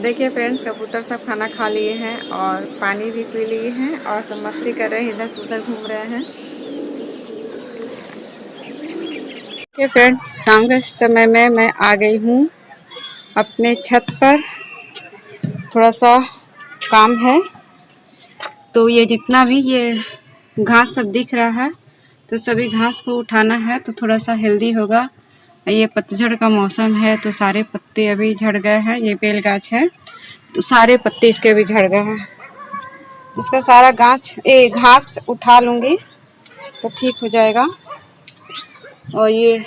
देखिए फ्रेंड्स, कबूतर सब खाना खा लिए हैं और पानी भी पी लिए हैं और सब मस्ती कर रहे हैं, इधर से उधर घूम रहे हैं। देखिए फ्रेंड्स, शाम के समय में मैं आ गई हूँ अपने छत पर। थोड़ा सा काम है, तो ये जितना भी ये घास सब दिख रहा है तो सभी घास को उठाना है, तो थोड़ा सा हेल्दी होगा। ये पतझड़ का मौसम है तो सारे पत्ते अभी झड़ गए हैं। ये बेल गाछ है तो सारे पत्ते इसके भी झड़ गए हैं। इसका सारा घास उठा लूँगी तो ठीक हो जाएगा। और ये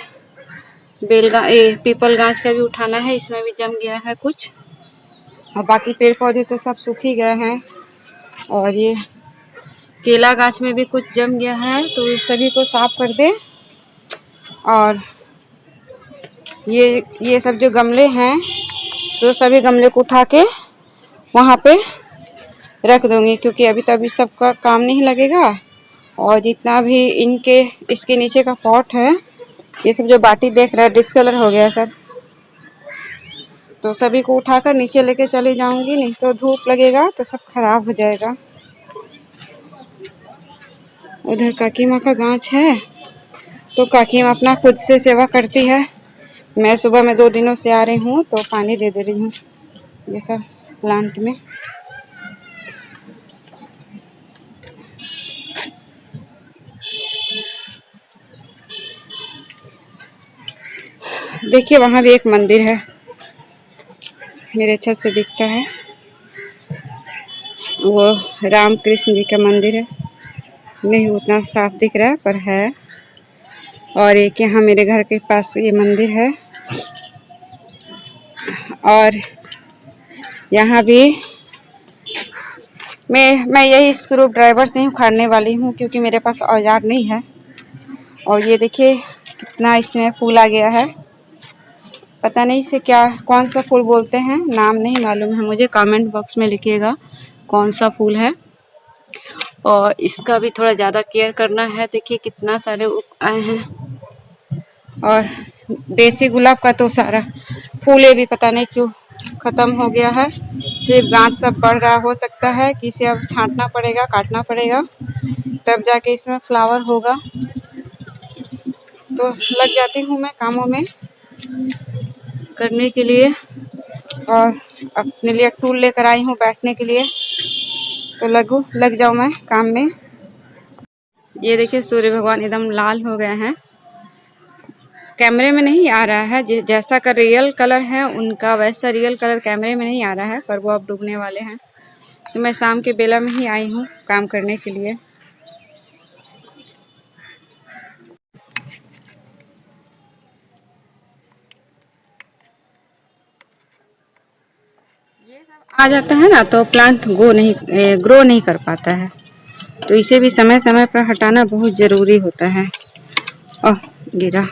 पीपल गाछ का भी उठाना है, इसमें भी जम गया है कुछ। और बाकी पेड़ पौधे तो सब सूख ही गए हैं। और ये केला गाछ में भी कुछ जम गया है, तो इस सभी को साफ कर दे। और ये सब जो गमले हैं तो सभी गमले को उठा के वहाँ पे रख दूँगी, क्योंकि अभी तभी सबका काम नहीं लगेगा। और जितना भी इसके नीचे का पॉट है, ये सब जो बाटी देख रहा है डिस्कलर हो गया सब, तो सभी को उठाकर नीचे लेके चली जाऊंगी, नहीं तो धूप लगेगा तो सब खराब हो जाएगा। उधर काकी माँ का गाछ है, तो काकी माँ अपना खुद से सेवा करती है। मैं सुबह में 2 दिनों से आ रही हूँ तो पानी दे रही हूँ ये सब प्लांट में। देखिए वहाँ भी एक मंदिर है, मेरे छत से दिखता है, वो राम कृष्ण जी का मंदिर है। नहीं उतना साफ दिख रहा है पर है। और एक यहाँ मेरे घर के पास ये मंदिर है। और यहाँ भी मैं यही स्क्रू ड्राइवर से ही उखाड़ने वाली हूँ, क्योंकि मेरे पास औजार नहीं है। और ये देखिए कितना इसमें फूल आ गया है। पता नहीं इसे कौन सा फूल बोलते हैं, नाम नहीं मालूम है मुझे। कमेंट बॉक्स में लिखिएगा कौन सा फूल है। और इसका भी थोड़ा ज़्यादा केयर करना है। देखिए कितना सारे आए हैं। और देसी गुलाब का तो सारा फूले भी पता नहीं क्यों ख़त्म हो गया है। सिर्फ गांठ सब बढ़ रहा। हो सकता है कि इसे अब छांटना पड़ेगा, काटना पड़ेगा, तब जाके इसमें फ्लावर होगा। तो लग जाती हूँ मैं कामों में करने के लिए। और अपने लिए टूल लेकर आई हूँ बैठने के लिए, तो लग जाऊँ मैं काम में। ये देखिए सूर्य भगवान एकदम लाल हो गए हैं। कैमरे में नहीं आ रहा है, जैसा का रियल कलर है उनका वैसा रियल कलर कैमरे में नहीं आ रहा है, पर वो अब डूबने वाले हैं। तो मैं शाम के बेला में ही आई हूँ काम करने के लिए। ये सब आ जाता है ना तो प्लांट ग्रो नहीं कर पाता है, तो इसे भी समय समय पर हटाना बहुत ज़रूरी होता है। ओह गिरा।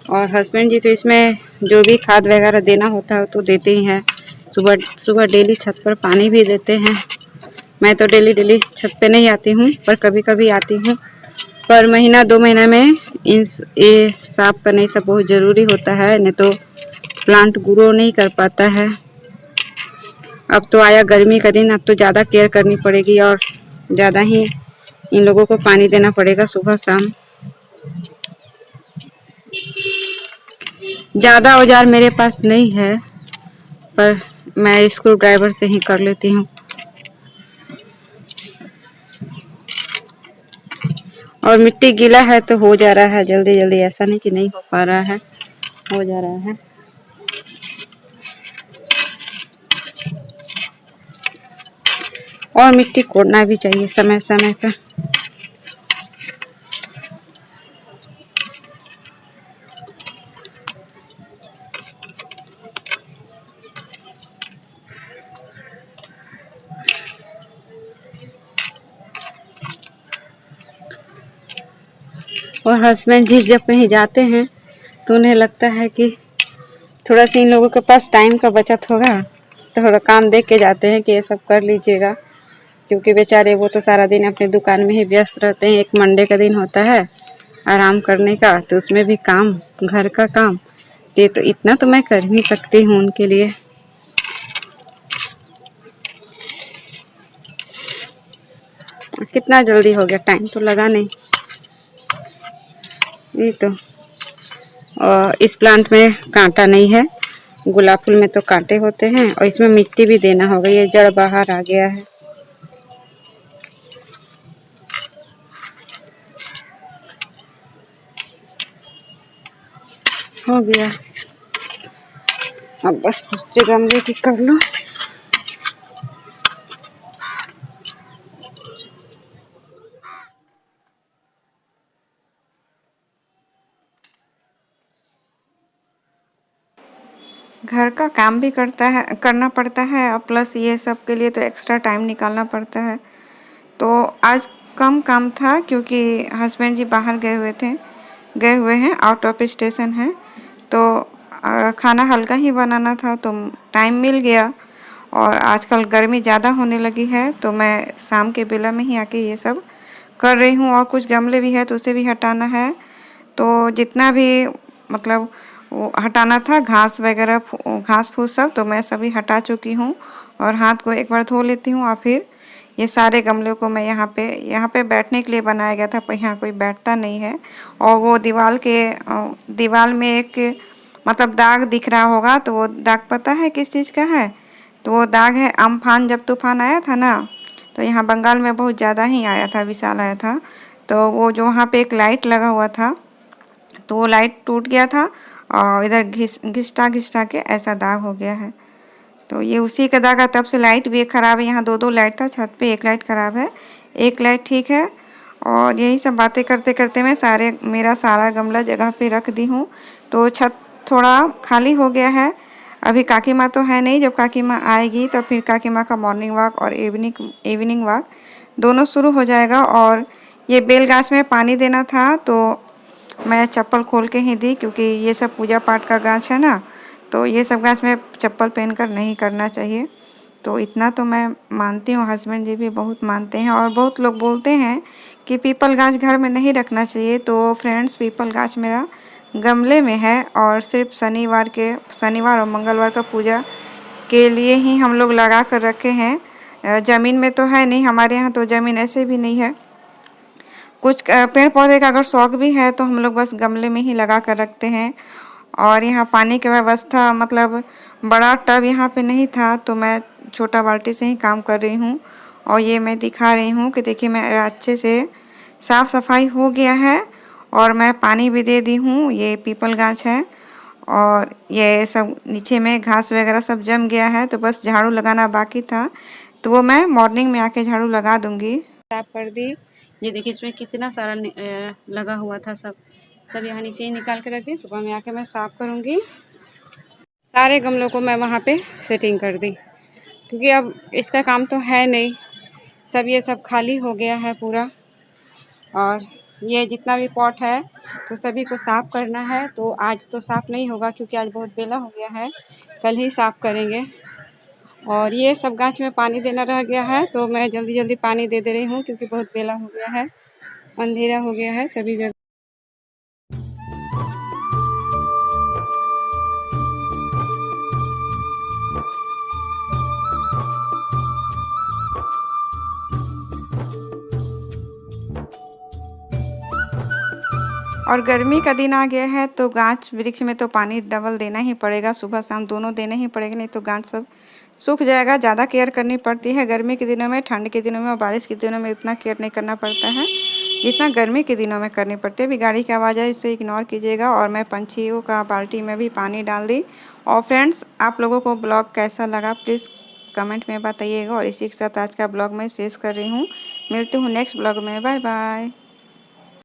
और हस्बैंड जी तो इसमें जो भी खाद वगैरह देना होता है तो देते ही हैं। सुबह सुबह डेली छत पर पानी भी देते हैं। मैं तो डेली छत पे नहीं आती हूँ, पर कभी कभी आती हूँ। पर महीना 2 महीना में ये साफ करना ये सब बहुत ज़रूरी होता है, नहीं तो प्लांट ग्रो नहीं कर पाता है। अब तो आया गर्मी का दिन, अब तो ज़्यादा केयर करनी पड़ेगी और ज़्यादा ही इन लोगों को पानी देना पड़ेगा सुबह शाम। ज़्यादा औजार मेरे पास नहीं है, पर मैं स्क्रू ड्राइवर से ही कर लेती हूँ। और मिट्टी गीला है तो हो जा रहा है जल्दी जल्दी, ऐसा नहीं कि नहीं हो पा रहा है, हो जा रहा है। और मिट्टी कोड़ना भी चाहिए समय समय पर। और हस्बैंड जी जब कहीं जाते हैं तो उन्हें लगता है कि थोड़ा सा इन लोगों के पास टाइम का बचत होगा, तो थोड़ा काम देख के जाते हैं कि ये सब कर लीजिएगा, क्योंकि बेचारे वो तो सारा दिन अपने दुकान में ही व्यस्त रहते हैं। एक मंडे का दिन होता है आराम करने का, तो उसमें भी काम, घर का काम, तो इतना तो मैं कर ही सकती हूँ उनके लिए। कितना जल्दी हो गया, टाइम तो लगा नहीं। ये तो इस प्लांट में कांटा नहीं है, गुलाब फूल में तो कांटे होते हैं। और इसमें मिट्टी भी देना होगा, ये जड़ बाहर आ गया है। हो गया, अब बस दूसरे गमले की कर लो। घर का काम भी करना पड़ता है, और प्लस ये सब के लिए तो एक्स्ट्रा टाइम निकालना पड़ता है। तो आज कम काम था क्योंकि हस्बैंड जी बाहर गए हुए हैं, आउट ऑफ स्टेशन हैं। तो खाना हल्का ही बनाना था, तो टाइम मिल गया। और आजकल गर्मी ज़्यादा होने लगी है, तो मैं शाम के बेला में ही आके ये सब कर रही हूँ। और कुछ गमले भी है तो उसे भी हटाना है। तो जितना भी मतलब वो हटाना था, घास वगैरह, घास फूस सब, तो मैं सभी हटा चुकी हूँ। और हाथ को एक बार धो लेती हूँ। और फिर ये सारे गमलों को मैं यहाँ पे बैठने के लिए बनाया गया था, पर यहाँ कोई बैठता नहीं है। और वो दीवार में एक मतलब दाग दिख रहा होगा, तो वो दाग पता है किस चीज़ का है? तो वो दाग है अम्फान। जब तूफान आया था ना, तो यहाँ बंगाल में बहुत ज़्यादा ही आया था, विशाल आया था। तो वो जो वहाँ पे एक लाइट लगा हुआ था, तो वो लाइट टूट गया था और इधर घिसटा के ऐसा दाग हो गया है। तो ये उसी का दाग है, तब से लाइट भी ख़राब है। यहाँ दो लाइट था छत पे, एक लाइट ख़राब है, एक लाइट ठीक है। और यही सब बातें करते करते मैं मेरा सारा गमला जगह पे रख दी हूँ। तो छत थोड़ा खाली हो गया है। अभी काकी माँ तो है नहीं, जब काकी माँ आएगी तो फिर काकी माँ का मॉर्निंग वॉक और इवनिंग वॉक दोनों शुरू हो जाएगा। और ये बेल गाछ में पानी देना था, तो मैं चप्पल खोल के ही दी, क्योंकि ये सब पूजा पाठ का गाछ है ना, तो ये सब गाछ में चप्पल पहनकर नहीं करना चाहिए। तो इतना तो मैं मानती हूँ, हस्बैंड जी भी बहुत मानते हैं। और बहुत लोग बोलते हैं कि पीपल गाछ घर में नहीं रखना चाहिए। तो फ्रेंड्स, पीपल गाछ मेरा गमले में है, और सिर्फ शनिवार और मंगलवार का पूजा के लिए ही हम लोग लगा कर रखे हैं। ज़मीन में तो है नहीं, हमारे यहाँ तो ज़मीन ऐसे भी नहीं है। कुछ पेड़ पौधे का अगर शौक भी है तो हम लोग बस गमले में ही लगा कर रखते हैं। और यहाँ पानी की व्यवस्था मतलब बड़ा टब यहाँ पे नहीं था, तो मैं छोटा बाल्टी से ही काम कर रही हूँ। और ये मैं दिखा रही हूँ कि देखिए मेरा अच्छे से साफ़ सफाई हो गया है, और मैं पानी भी दे दी हूँ। ये पीपल गाछ है, और ये सब नीचे में घास वगैरह सब जम गया है, तो बस झाड़ू लगाना बाकी था, तो वो मैं मॉर्निंग में आके झाड़ू लगा दूँगी। साफ कर दी। ये देखिए इसमें कितना सारा लगा हुआ था, सब यहाँ नीचे ही निकाल के रख दी। सुबह में आके मैं साफ़ करूँगी। सारे गमलों को मैं वहाँ पे सेटिंग कर दी, क्योंकि अब इसका काम तो है नहीं, सब ये सब खाली हो गया है पूरा। और ये जितना भी पॉट है तो सभी को साफ़ करना है। तो आज तो साफ़ नहीं होगा, क्योंकि आज बहुत बेला हो गया है, कल ही साफ़ करेंगे। और ये सब गाछ में पानी देना रह गया है, तो मैं जल्दी जल्दी पानी दे रही हूँ, क्योंकि बहुत बेला हो गया है, अंधेरा हो गया है सभी जगह। और गर्मी का दिन आ गया है, तो गाछ वृक्ष में तो पानी डबल देना ही पड़ेगा, सुबह शाम दोनों देने ही पड़ेगा, नहीं तो गाछ सब सूख जाएगा। ज़्यादा केयर करनी पड़ती है गर्मी के दिनों में। ठंड के दिनों में और बारिश के दिनों में उतना केयर नहीं करना पड़ता है जितना गर्मी के दिनों में करनी पड़ती है। अभी गाड़ी की आवाज़ है, उसे इग्नोर कीजिएगा। और मैं पंछियों का बाल्टी में भी पानी डाल दी। और फ्रेंड्स, आप लोगों को ब्लॉग कैसा लगा प्लीज़ कमेंट में बताइएगा। और इसी के साथ आज का ब्लॉग मैं शेष कर रही हूँ। मिलती हूँ नेक्स्ट ब्लॉग में, बाय बाय।